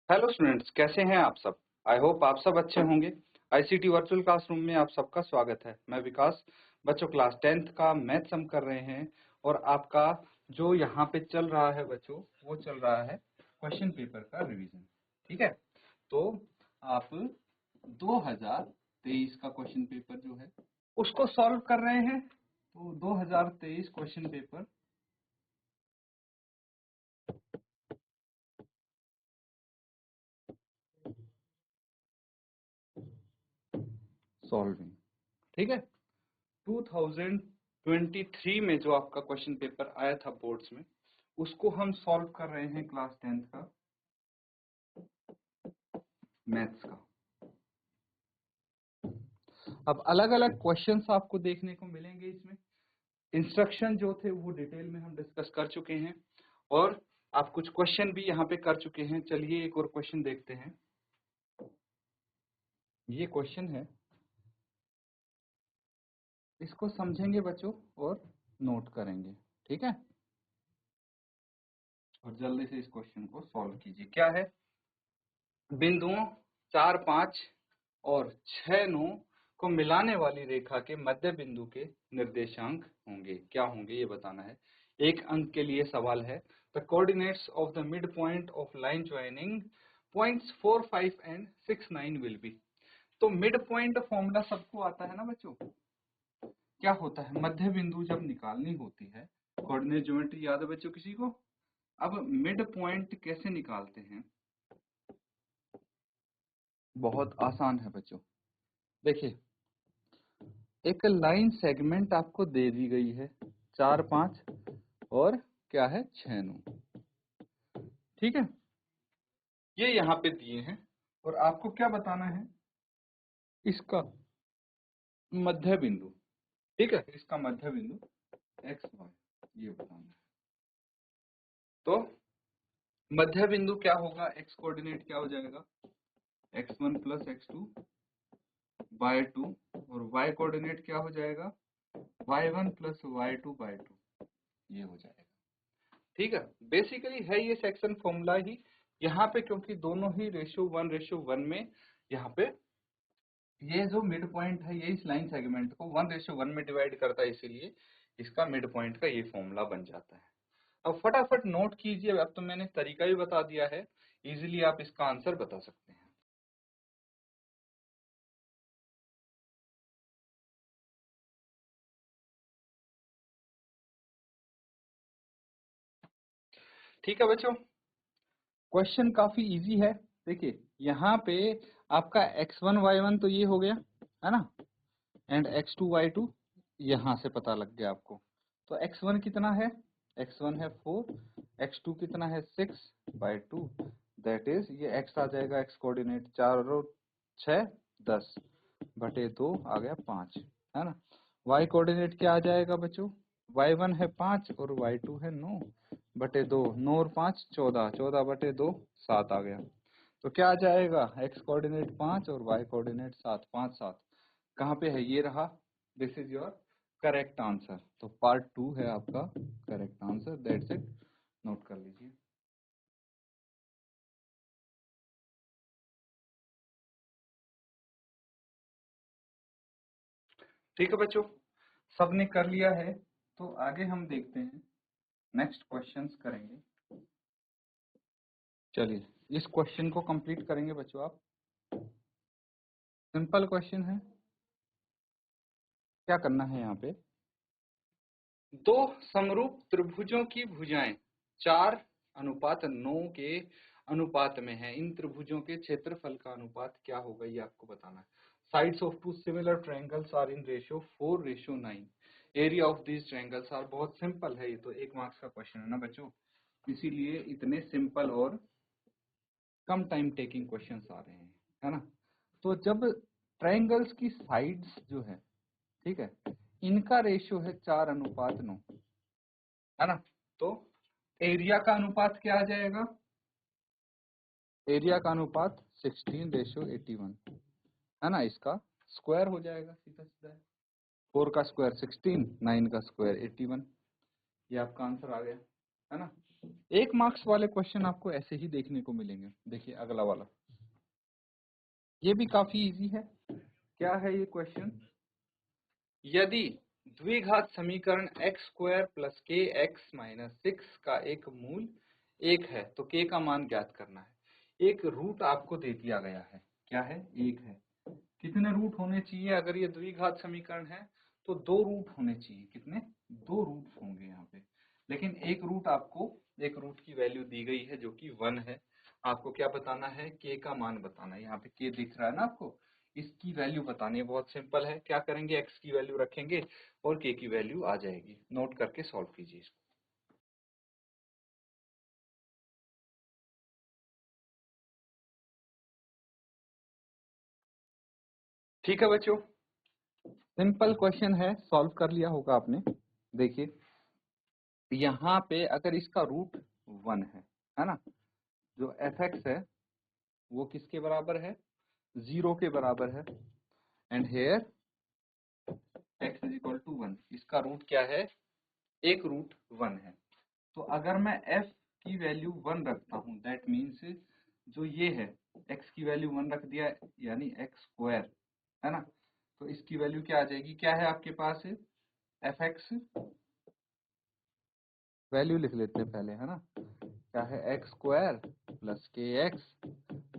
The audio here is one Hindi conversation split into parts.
हेलो स्टूडेंट्स, कैसे हैं आप सब। आई होप आप सब अच्छे होंगे। आईसीटी वर्चुअल क्लासरूम में आप सबका स्वागत है। मैं विकास। बच्चों, क्लास 10th का मैथ्स हम कर रहे हैं और आपका जो यहाँ पे चल रहा है बच्चों, वो चल रहा है क्वेश्चन पेपर का रिवीजन। ठीक है, तो आप 2023 का क्वेश्चन पेपर जो है उसको सॉल्व कर रहे हैं। तो 2023 क्वेश्चन पेपर सॉल्विंग। ठीक है, 2023 में जो आपका क्वेश्चन पेपर आया था बोर्ड्स में, उसको हम सॉल्व कर रहे हैं क्लास 10th का मैथ्स का। अब अलग अलग क्वेश्चंस आपको देखने को मिलेंगे इसमें। इंस्ट्रक्शन जो थे वो डिटेल में हम डिस्कस कर चुके हैं और आप कुछ क्वेश्चन भी यहाँ पे कर चुके हैं। चलिए एक और क्वेश्चन देखते हैं। ये क्वेश्चन है, इसको समझेंगे बच्चों और नोट करेंगे। ठीक है, और जल्दी से इस क्वेश्चन को सॉल्व कीजिए। क्या है, बिंदुओं 4, 5 और 6, 9 को मिलाने वाली रेखा के मध्य बिंदु के निर्देशांक होंगे। क्या होंगे ये बताना है। एक अंक के लिए सवाल है। The coordinates of the mid point of line joining points 4, 5 and 6, 9 will be. तो मिड पॉइंट फॉर्मूला सबको आता है ना बच्चों। क्या होता है, मध्य बिंदु जब निकालनी होती है, कोऑर्डिनेट ज्योमेट्री याद है बच्चों किसी को। अब मिड पॉइंट कैसे निकालते हैं, बहुत आसान है बच्चों। देखिए, एक लाइन सेगमेंट आपको दे दी गई है, 4, 5 और क्या है 6, 9। ठीक है, ये यहाँ पे दिए हैं और आपको क्या बताना है, इसका मध्य बिंदु। ठीक है, इसका मध्य बिंदु एक्स वाई ये बताना है। तो मध्य बिंदु क्या होगा, एक्स कोऑर्डिनेट क्या हो जाएगा, x1 प्लस x2 बाय 2, और y कोऑर्डिनेट क्या हो जाएगा, y1 प्लस y2 बाय 2 ये हो जाएगा। ठीक है, बेसिकली है ये सेक्शन फॉर्मूला ही। यहाँ पे क्योंकि दोनों ही रेशियो 1:1 में, यहाँ पे ये जो मिड पॉइंट है ये इस लाइन सेगमेंट को 1:1 में डिवाइड करता है, इसीलिए इसका मिड पॉइंट का ये फॉर्मूला बन जाता है। अब फटाफट नोट कीजिए। अब तो मैंने तरीका भी बता दिया है, इजीली आप इसका आंसर बता सकते हैं। ठीक है बच्चों, क्वेश्चन काफी इजी है। देखिए यहाँ पे आपका x1 y1 तो ये हो गया है ना, एंड x2 y2 यहाँ से पता लग गया आपको। तो x1 कितना है, x1 है 4, x2 कितना है 6/2, दैट इज ये x आ जाएगा, x कोऑर्डिनेट 4 और 6 10 बटे 2 आ गया 5 है ना। y कोऑर्डिनेट क्या आ जाएगा बच्चों, y1 है 5 और y2 है 9 बटे 2, 9 और 5 14, 14 बटे 2 7 आ गया। तो क्या आ जाएगा, x कोऑर्डिनेट 5 और y कोऑर्डिनेट 7, 5 7 कहाँ पे है, ये रहा। This is your correct answer. तो पार्ट 2 है आपका correct answer, that's it, note कर लीजिए। ठीक है बच्चों, सबने कर लिया है तो आगे हम देखते हैं, नेक्स्ट क्वेश्चंस करेंगे। चलिए इस क्वेश्चन को कंप्लीट करेंगे बच्चों आप। सिंपल क्वेश्चन है। क्या करना है, यहाँ पे दो समरूप त्रिभुजों की भुजाएं 4:9 के अनुपात में है। इन त्रिभुजों के क्षेत्रफल का अनुपात क्या होगा ये आपको बताना है। Sides of two similar triangles are in ratio 4:9। Area of these triangles are. बहुत सिंपल है ये तो, 1 मार्क्स का क्वेश्चन है ना बच्चों, इसीलिए इतने सिंपल और कम टाइम टेकिंग क्वेश्चंस आ रहे हैं, है ना। तो जब ट्रायंगल्स की साइड्स जो है, ठीक है, इनका रेशियो है 4:9, है ना, तो एरिया का अनुपात क्या आ जाएगा, एरिया का अनुपात 16:81 है ना। इसका स्क्वायर हो जाएगा सीधा सीधा, 4 का स्क्वायर 16, 9 का स्क्वायर 81, ये आपका आंसर आ गया, है ना। 1 मार्क्स वाले क्वेश्चन आपको ऐसे ही देखने को मिलेंगे। देखिए अगला वाला, ये भी काफी इजी है। क्या है ये क्वेश्चन? यदि द्विघात समीकरण x square plus k x minus 6 का एक मूल 1 है तो k का मान ज्ञात करना है। एक रूट आपको दे दिया गया है, क्या है? 1 है। कितने रूट होने चाहिए? अगर ये द्विघात समीकरण है तो 2 रूट होने चाहिए। कितने? 2 रूट होंगे यहाँ पे, लेकिन एक रूट आपको, एक रूट की वैल्यू दी गई है जो कि 1 है। आपको क्या बताना है? k का मान बताना है। यहाँ पे k दिख रहा है ना आपको, इसकी वैल्यू बतानी है। बहुत सिंपल है, क्या करेंगे? x की वैल्यू रखेंगे और k की वैल्यू आ जाएगी। नोट करके सॉल्व कीजिए इसको। ठीक है बच्चों, सिंपल क्वेश्चन है, सॉल्व कर लिया होगा आपने। देखिए यहाँ पे अगर इसका रूट 1 है ना, जो fx है वो किसके बराबर है? 0 के बराबर है। And here x is equal to 1, इसका रूट क्या है? एक रूट 1 है। तो अगर मैं f की वैल्यू 1 रखता हूँ, दैट मीन्स जो ये है x की वैल्यू 1 रख दिया यानी x स्क्वायर, है ना, तो इसकी वैल्यू क्या आ जाएगी? क्या है आपके पास? fx वैल्यू लिख लेते हैं पहले, है ना, क्या है? X square plus k x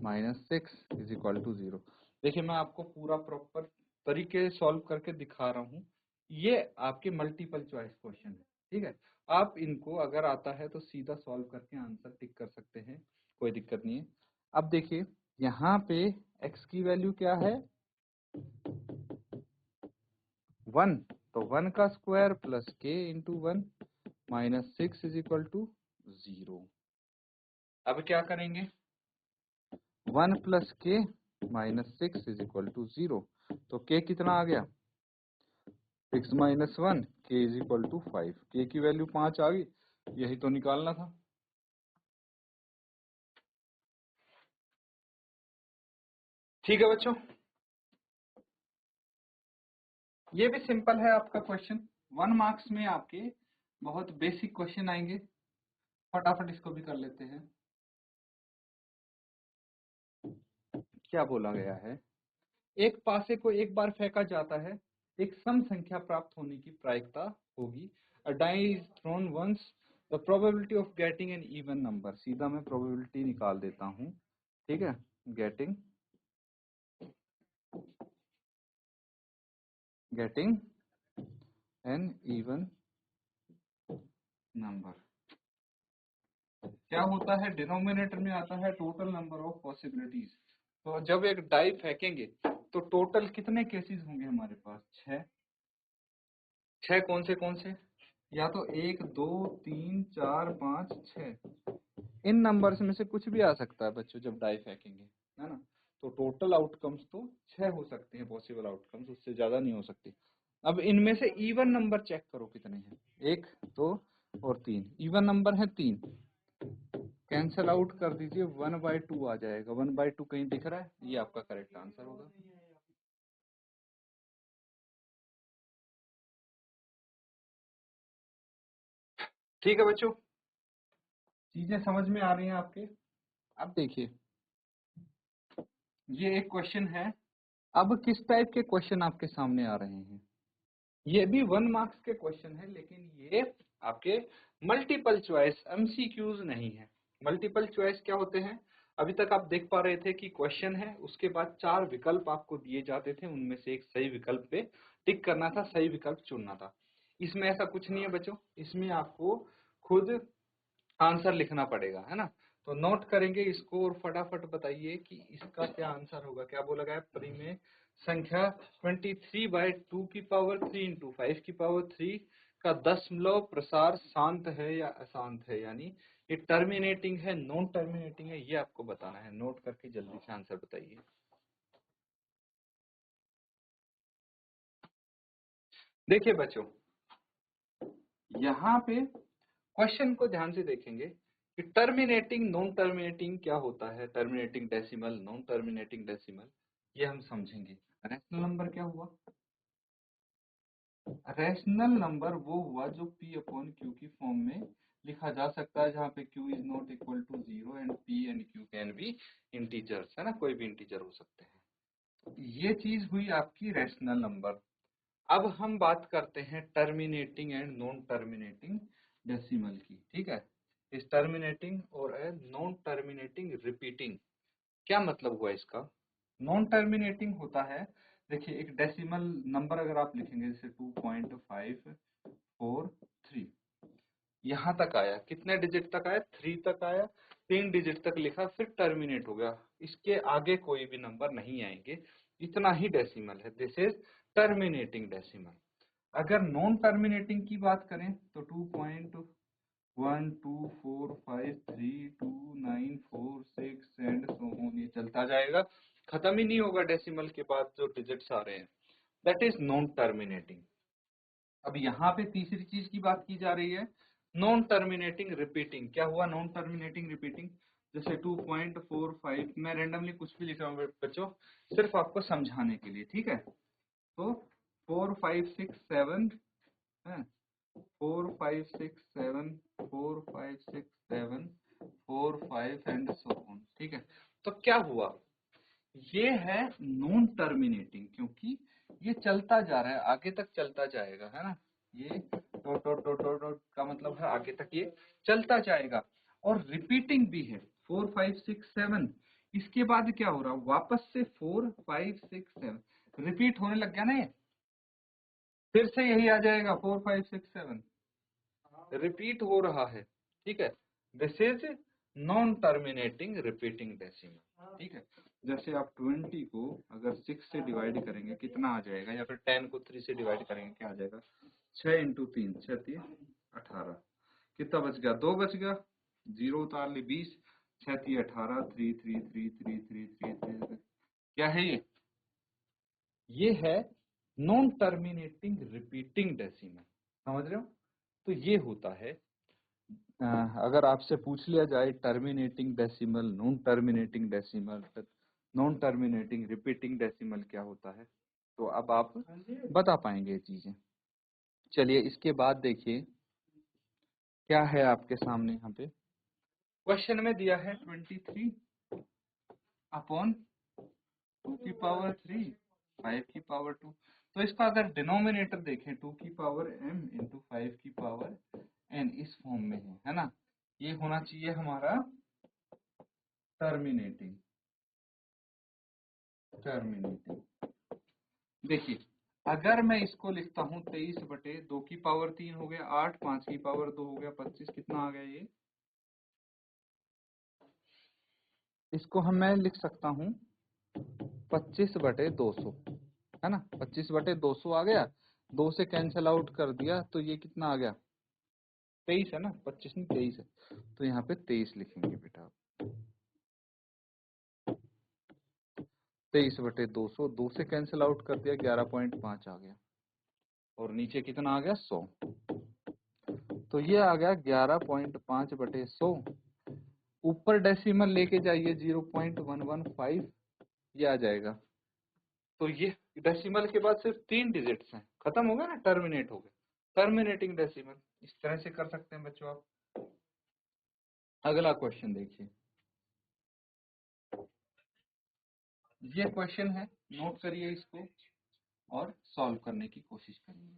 minus 6 is equal to 0। देखिए मैं आपको पूरा प्रॉपर तरीके से सॉल्व करके दिखा रहा हूँ। ये आपके मल्टीपल चॉइस क्वेश्चन है, ठीक है। आप इनको अगर आता है तो सीधा सॉल्व करके आंसर टिक कर सकते हैं, कोई दिक्कत नहीं है। अब देखिए यहाँ पे x की वैल्यू क्या है? 1, तो 1 का square plus k into 1 minus 6 is equal to 0। अब क्या करेंगे? 1 प्लस के माइनस 6 इज इक्वल टू 0। तो k कितना आ गया? 6 minus 1, k is equal to 5। k की वैल्यू 5 आ गई, यही तो निकालना था। ठीक है बच्चों, ये भी सिंपल है आपका क्वेश्चन। 1 मार्क्स में आपके बहुत बेसिक क्वेश्चन आएंगे, फटाफट इसको भी कर लेते हैं। क्या बोला गया है? एक पासे को एक बार फेंका जाता है, एक सम संख्या प्राप्त होने की प्रायिकता होगी। A die is thrown once, the probability of getting an even number. सीधा मैं प्रोबेबिलिटी निकाल देता हूँ, ठीक है। गेटिंग एन इवन नंबर क्या होता है? डिनोमिनेटर में आता है टोटल नंबर ऑफ पॉसिबिलिटीज। तो जब एक डाई फेंकेंगे तो टोटल कितने केसेस होंगे हमारे पास? 6। 6 कौन से? या तो 1 2 3 4 5 6, इन नंबर्स में से कुछ भी आ सकता है बच्चों जब डाई फेंकेंगे, है ना। तो टोटल आउटकम्स तो 6 हो सकते हैं, पॉसिबल आउटकम्स, उससे ज्यादा नहीं हो सकती। अब इनमें से इवन नंबर चेक करो कितने हैं? 1 2 और 3। इवन नंबर है 3, कैंसल आउट कर दीजिए, 1/2 आ जाएगा। 1/2 कहीं दिख रहा है? ये आपका करेक्ट आंसर होगा। ठीक है बच्चों, चीजें समझ में आ रही हैं आपके? अब देखिए ये एक क्वेश्चन है। अब किस टाइप के क्वेश्चन आपके सामने आ रहे हैं? ये भी 1 मार्क्स के क्वेश्चन है, लेकिन ये आपके मल्टीपल चॉइस एमसीक्यूज नहीं है। मल्टीपल चॉइस क्या होते हैं? अभी तक आप देख पा रहे थे कि क्वेश्चन है, उसके बाद 4 विकल्प आपको दिए जाते थे, उनमें से एक सही विकल्प पे टिक करना था, सही विकल्प चुनना था। इसमें ऐसा कुछ नहीं है बच्चों, इसमें आपको खुद आंसर लिखना पड़ेगा, है ना। तो नोट करेंगे इसको और फटाफट बताइए कि इसका क्या आंसर होगा। क्या बोला गया? परिमेय संख्या 23/2 की पावर 3 इंटू 5 की पावर 3 का दशमलव प्रसार शांत है या अशांत है, यानी ये टर्मिनेटिंग है, नॉन टर्मिनेटिंग है, ये आपको बताना है। नोट करके जल्दी से आंसर बताइए। देखिए बच्चों, यहाँ पे क्वेश्चन को ध्यान से देखेंगे कि टर्मिनेटिंग नॉन टर्मिनेटिंग क्या होता है, terminating decimal, non terminating decimal, ये हम समझेंगे। रैशनल नंबर क्या हुआ? रैशनल नंबर वो हुआ जो p/q की फॉर्म में लिखा जा सकता है जहाँ पे q is not equal to 0 and p and q can be integers, है ना, कोई भी इंटीजर हो सकते हैं। ये चीज हुई आपकी रैशनल नंबर। अब हम बात करते हैं terminating and non terminating decimal की, ठीक है। इस टर्मिनेटिंग और नॉन टर्मिनेटिंग रिपीटिंग, क्या मतलब हुआ इसका? नॉन टर्मिनेटिंग होता है, देखिए एक डेसिमल नंबर अगर आप लिखेंगे जैसे 2.543, यहाँ तक आया, कितने डिजिट तक आया? 3 तक आया, 3 डिजिट तक लिखा, फिर टर्मिनेट हो गया, इसके आगे कोई भी नंबर नहीं आएंगे, इतना ही डेसिमल है, दिस इज टर्मिनेटिंग डेसिमल। अगर नॉन टर्मिनेटिंग की बात करें तो 2.124532946 एंड सो ऑन, ये चलता जाएगा, खत्म ही नहीं होगा डेसिमल के बाद जो डिजिट्स आ रहे हैं, दैट इज नॉन टर्मिनेटिंग। अब यहाँ पे तीसरी चीज की बात की जा रही है, नॉन टर्मिनेटिंग रिपीटिंग। क्या हुआ नॉन टर्मिनेटिंग रिपीटिंग? जैसे 2.45, मैं रैंडमली कुछ भी लिख रहा हूँ बच्चों, सिर्फ आपको समझाने के लिए, ठीक है। तो 4567 है, 4567 4567 45 एंड सो ऑन, ठीक है। तो क्या हुआ, ये है नॉन टर्मिनेटिंग, क्योंकि ये चलता जा रहा है, आगे तक चलता जाएगा, है ना। ये dot dot dot dot dot का मतलब है आगे तक ये चलता जाएगा। और रिपीटिंग भी है 4567, इसके बाद क्या हो रहा है, वापस से 4567 रिपीट होने लग गया ना, ये फिर से यही आ जाएगा 4567 रिपीट हो रहा है, ठीक है। This is non terminating repeating decimal, ठीक है। जैसे आप 20 को अगर 6 से डिवाइड करेंगे कितना आ जाएगा, या फिर 10 को 3 से डिवाइड करेंगे क्या आ जाएगा, 6 इंटू 3 6 18, कितना बच गया, 2 बच गया, 0 उतार ली, 20 6 18 3 3 3 3 3 3 3, क्या है ये है नॉन टर्मिनेटिंग रिपीटिंग डेसिमल, समझ रहे हो। तो ये होता है, अगर आपसे पूछ लिया जाए terminating decimal, non terminating decimal, non terminating repeating decimal क्या होता है, तो अब आप बता पाएंगे ये चीजें। चलिए इसके बाद देखिए क्या है आपके सामने, यहाँ पे क्वेश्चन में दिया है 23 अपॉन 2 की पावर 3 5 की पावर 2। तो इसका अगर डिनोमिनेटर देखें 2 की पावर m इंटू 5 की पावर n, इस फॉर्म में है ना, ये होना चाहिए हमारा टर्मिनेटिंग। देखिए अगर मैं इसको लिखता हूँ 23/2 की पावर 3 हो गया 8, 5 की पावर 2 हो गया 25, कितना आ गया ये, इसको मैं लिख सकता हूँ 25/200, है ना, 25/200 आ गया, 2 से कैंसिल आउट कर दिया तो ये कितना आ गया, 23 है ना, 25 नहीं 23 है, तो यहाँ पे 23 लिखेंगे बेटा। 23/200, 2 से कैंसिल आउट कर दिया 11.5 आ गया, और नीचे कितना आ गया 100, तो ये आ गया 11.5/100। ऊपर डेसिमल लेके जाइए 0.115, ये आ जाएगा। तो ये डेसिमल के बाद सिर्फ 3 डिजिट्स हैं, खत्म हो गया ना, टर्मिनेट हो गया, टर्मिनेटिंग डेसिमल। इस तरह से कर सकते हैं बच्चों आप। अगला क्वेश्चन देखिए, ये क्वेश्चन है, नोट करिए इसको और सॉल्व करने की कोशिश करिए।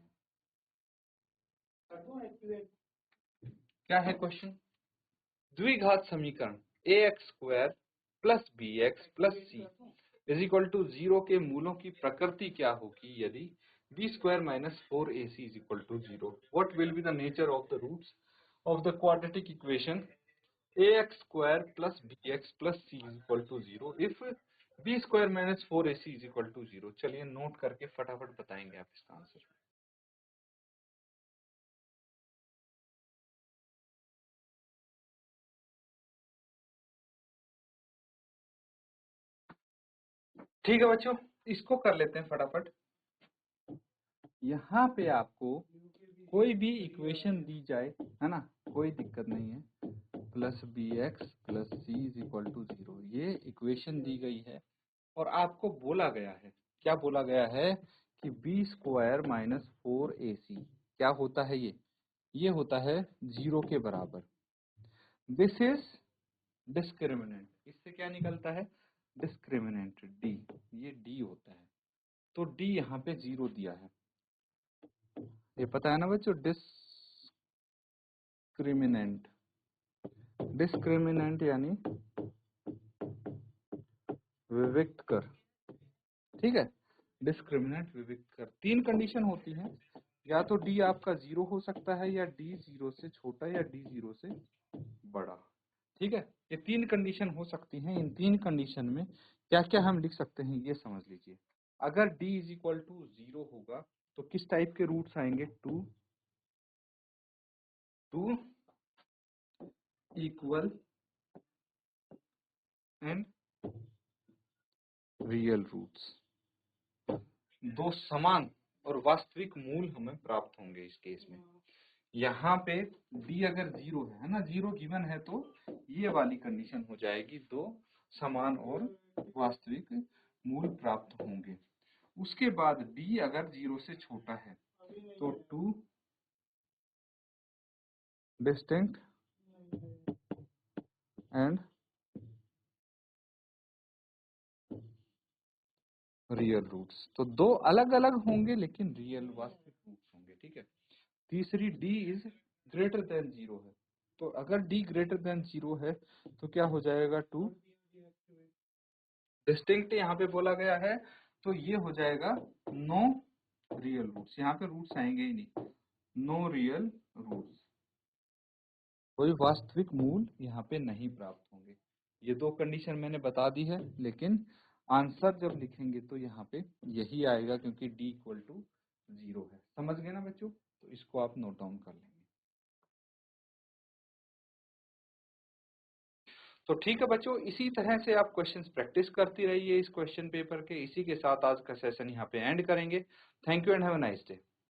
क्या है क्वेश्चन, द्विघात समीकरण ax² plus bx plus c is equal to 0 के मूलों की प्रकृति क्या होगी यदि b² minus 4ac is equal to 0। What will be the nature of the roots of the quadratic equation ax² plus bx plus c is equal to 0 if b² minus 4ac is equal to 0। चलिए नोट करके फटाफट बताएंगे आप इसका आंसर। ठीक है बच्चों, इसको कर लेते हैं फटाफट। यहाँ पे आपको कोई भी इक्वेशन दी जाए, है ना, कोई दिक्कत नहीं है, plus bx plus c is equal to 0, ये इक्वेशन दी गई है और आपको बोला गया है, क्या बोला गया है कि b² माइनस 4ac क्या होता है ये, ये होता है 0 के बराबर। This is discriminant. इससे क्या निकलता है? डिस्क्रिमिनेंट डी, ये डी होता है। तो डी यहाँ पे 0 दिया है, ये पता है ना बच्चों। डिस्क्रिमिनेंट, डिस्क्रिमिनेंट यानी विविक्त कर, ठीक है। डिस्क्रिमिनेंट विविक्त कर। 3 कंडीशन होती हैं, या तो डी आपका 0 हो सकता है, या डी 0 से छोटा, या डी 0 से बड़ा, ठीक है। ये 3 कंडीशन हो सकती हैं। इन 3 कंडीशन में क्या क्या हम लिख सकते हैं ये समझ लीजिए। अगर d इज इक्वल टू 0 होगा तो किस टाइप के रूट्स आएंगे? 2 इक्वल एंड रियल रूट्स, 2 समान और वास्तविक मूल हमें प्राप्त होंगे इस केस में। यहाँ पे d अगर 0 है ना, 0 गिवन है, तो ये वाली कंडीशन हो जाएगी, 2 समान और वास्तविक मूल प्राप्त होंगे। उसके बाद d अगर 0 से छोटा है तो 2 डिस्टिंक्ट एंड रियल रूट्स। तो 2 अलग अलग होंगे लेकिन रियल वास्तविक रूट्स होंगे, ठीक है। तीसरी d इज ग्रेटर देन 0 है, तो अगर d ग्रेटर देन 0 है तो क्या हो जाएगा? 2 डिस्टिंक्ट यहाँ पे बोला गया है, तो ये हो जाएगा नो रियल रूट्स। यहाँ पे रूट्स आएंगे ही नहीं, नो रियल रूट्स, कोई वास्तविक मूल यहाँ पे नहीं प्राप्त होंगे। ये 2 कंडीशन मैंने बता दी है, लेकिन आंसर जब लिखेंगे तो यहाँ पे यही आएगा, क्योंकि d इक्वल टू 0 है। समझ गए ना बच्चों? तो इसको आप नोट डाउन कर लेंगे। तो ठीक है बच्चों, इसी तरह से आप क्वेश्चंस प्रैक्टिस करती रहिए इस क्वेश्चन पेपर के। इसी के साथ आज का सेशन यहाँ पे एंड करेंगे। Thank you and have a nice day.